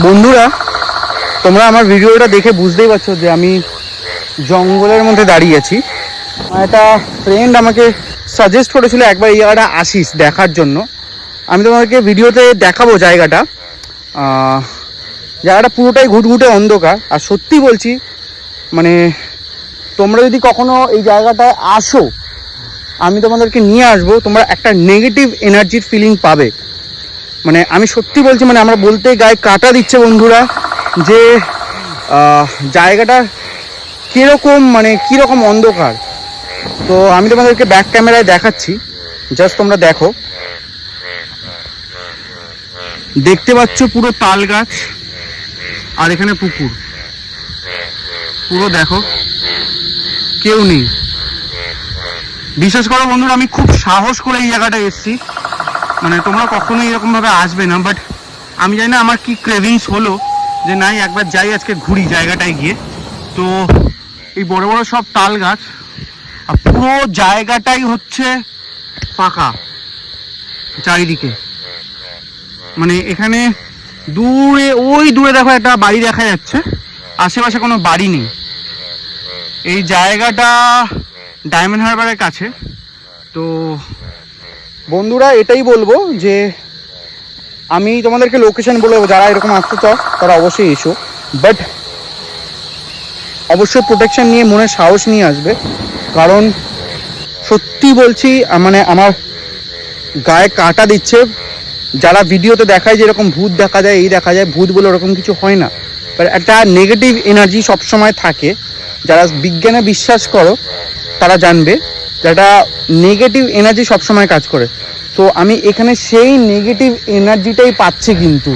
বন্ধুরা, তোমরা আমার ভিডিওটা দেখে বুঝতেই পারছো যে আমি জঙ্গলের মধ্যে দাঁড়িয়ে আছি। একটা ফ্রেন্ড আমাকে সাজেস্ট করেছিল একবার এই জায়গাটা আসিস দেখার জন্য। আমি তোমাদেরকে ভিডিওতে দেখাবো জায়গাটা। জায়গাটা পুরোটাই ঘুটঘুটে অন্ধকার। আর সত্যি বলছি, মানে তোমরা যদি কখনো এই জায়গাটায় আসো, আমি তোমাদেরকে নিয়ে আসবো, তোমরা একটা নেগেটিভ এনার্জির ফিলিং পাবে। মানে আমি সত্যি বলছি, মানে আমরা বলতে গায়ে কাটা দিচ্ছে বন্ধুরা, যে জায়গাটা কীরকম, মানে কীরকম অন্ধকার। তো আমি তোমাদেরকে ব্যাক ক্যামেরায় দেখাচ্ছি, জাস্ট তোমরা দেখো। দেখতে পাচ্ছ পুরো তাল গাছ, আর এখানে পুকুর। পুরো দেখো, কেউ নেই। বিশ্বাস করো বন্ধুরা, আমি খুব সাহস করে এই জায়গাটা এসেছি। মানে তোমরা কখনোই এরকমভাবে আসবে না, বাট আমি জানি না আমার কি ক্রেভিংস হলো যে নাই একবার যাই, আজকে ঘুরি জায়গাটায় গিয়ে। তো এই বড় বড় সব তাল গাছ, আর পুরো জায়গাটাই হচ্ছে ফাঁকা চারিদিকে। মানে এখানে দূরে, ওই দূরে দেখো একটা বাড়ি দেখা যাচ্ছে, আশেপাশে কোনো বাড়ি নেই। এই জায়গাটা ডায়মন্ড হারবারের কাছে। তো বন্ধুরা, এটাই বলবো যে আমি তোমাদেরকে লোকেশন বলে দেবো, যারা এরকম আসতে চাও তারা অবশ্যই এসো, বাট অবশ্যই প্রোটেকশন নিয়ে, মনে সাহস নিয়ে আসবে। কারণ সত্যি বলছি, মানে আমার গায়ে কাঁটা দিচ্ছে। যারা ভিডিওতে দেখায় যে এরকম ভূত দেখা যায়, এই দেখা যায়, ভূত বলে ওরকম কিছু হয় না। বাট একটা নেগেটিভ এনার্জি সবসময় থাকে। যারা বিজ্ঞানে বিশ্বাস করো তারা জানবে, যেটা নেগেটিভ এনার্জি সবসময় কাজ করে। তো আমি এখানে সেই নেগেটিভ এনার্জিটাই পাচ্ছি, কিন্তু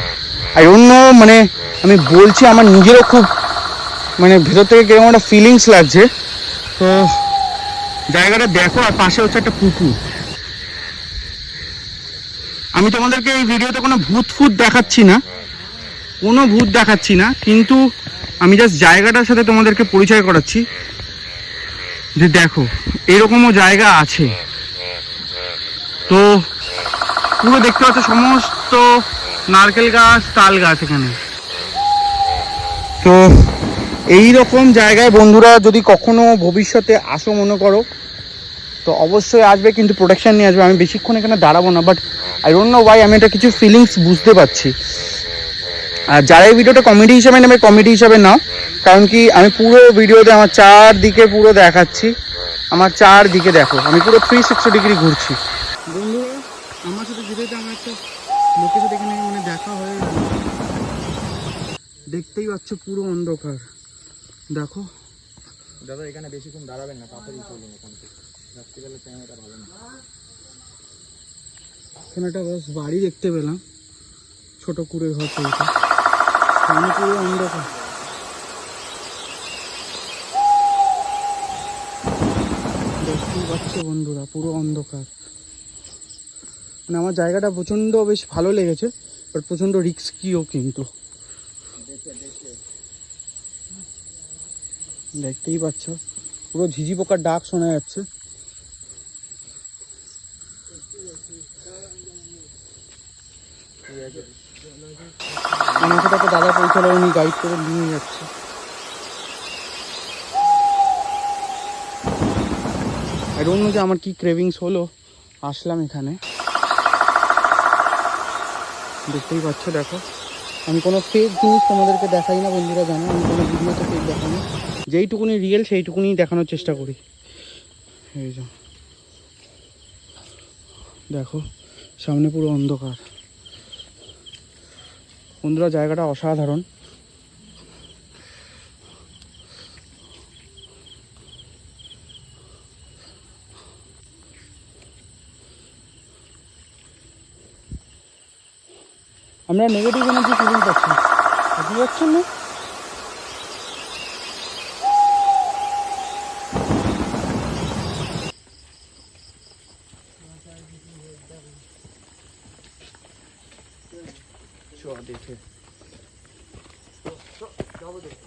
আর অন্য, মানে আমি বলছি আমার নিজেরও খুব, মানে ভেতর থেকে কেমন একটা ফিলিংস লাগছে। তো জায়গাটা দেখো, আর পাশে হচ্ছে একটা পুকুর। আমি তোমাদেরকে এই ভিডিওতে কোনো ভূত ফুত দেখাচ্ছি না, কোনো ভূত দেখাচ্ছি না, কিন্তু আমি জাস্ট জায়গাটার সাথে তোমাদেরকে পরিচয় করাচ্ছি যে দেখো এরকমও জায়গা আছে। তো পুরো দেখতে পাচ্ছ সমস্ত নারকেল গাছ, তাল গাছ এখানে। তো এই রকম জায়গায় বন্ধুরা যদি কখনো ভবিষ্যতে আসো মনে করো, তো অবশ্যই আসবে, কিন্তু প্রোটেকশন নিয়ে আসবে। আমি বেশিক্ষণ এখানে দাঁড়াবো না, but I don't know Y আমি এটা কিছু ফিলিংস বুঝতে পারছি। আর যারা এই ভিডিওটা কমেডি হিসাবে নেবে, কমেডি হিসাবে নাও। কারণ কি, আমি পুরো ভিডিওতে আমার চারদিকে পুরো দেখাচ্ছি। আমার চারদিকে দেখো, আমি পুরো 360 ডিগ্রি ঘুরছি। বন্ধুরা, আমার সাথে যেতে আমার একটা লোকের সাথে এখানে মানে দেখা হয়ে গেল। দেখতেই পাচ্ছ পুরো অন্ধকার। দেখো দাদা, এখানে বেশিক্ষণ দাঁড়াবেন না, তাড়াতাড়ি চলুন এখান থেকে। রাত্রিবেলা ক্যামেরাটা ভালো না। এখানে একটা বাস বাড়ি দেখতে পেলাম, ছোট কুড়ে ঘর চলছে, সামনে পুরো অন্ধকার। দেখতেই পাচ্ছ বন্ধুরা, পুরো অন্ধকার। মানে আমার জায়গাটা প্রচণ্ড বেশ ভালো লেগেছে, বাট প্রচণ্ড রিস্কিও কিন্তু। দেখতেই পাচ্ছ পুরো ঝিঝি পোকার ডাক শোনা যাচ্ছে। আমার সাথে একটা দাদা পৌঁছালো, উনি গাইড করে নিয়ে যাচ্ছে। আই ডোন্ট নো যে আমার কি ক্রেভিংস হলো, আসলাম এখানে। দেখতেই পাচ্ছ, দেখো আমি কোনো ফেক জিনিস তোমাদেরকে দেখাই না বন্ধুরা, জানো আমি কোনো ভিডিওতে ফেক দেখাই না। যেইটুকুনি রিয়েল সেইটুকুনি দেখানোর চেষ্টা করি। এই যে দেখো সামনে পুরো অন্ধকার। বন্ধুরা, জায়গাটা অসাধারণ। আমরা নেগেটিভ এনার্জি ফিলিং পাচ্ছি, বুঝতে পারছেন না? দেখে যাবো দেখে।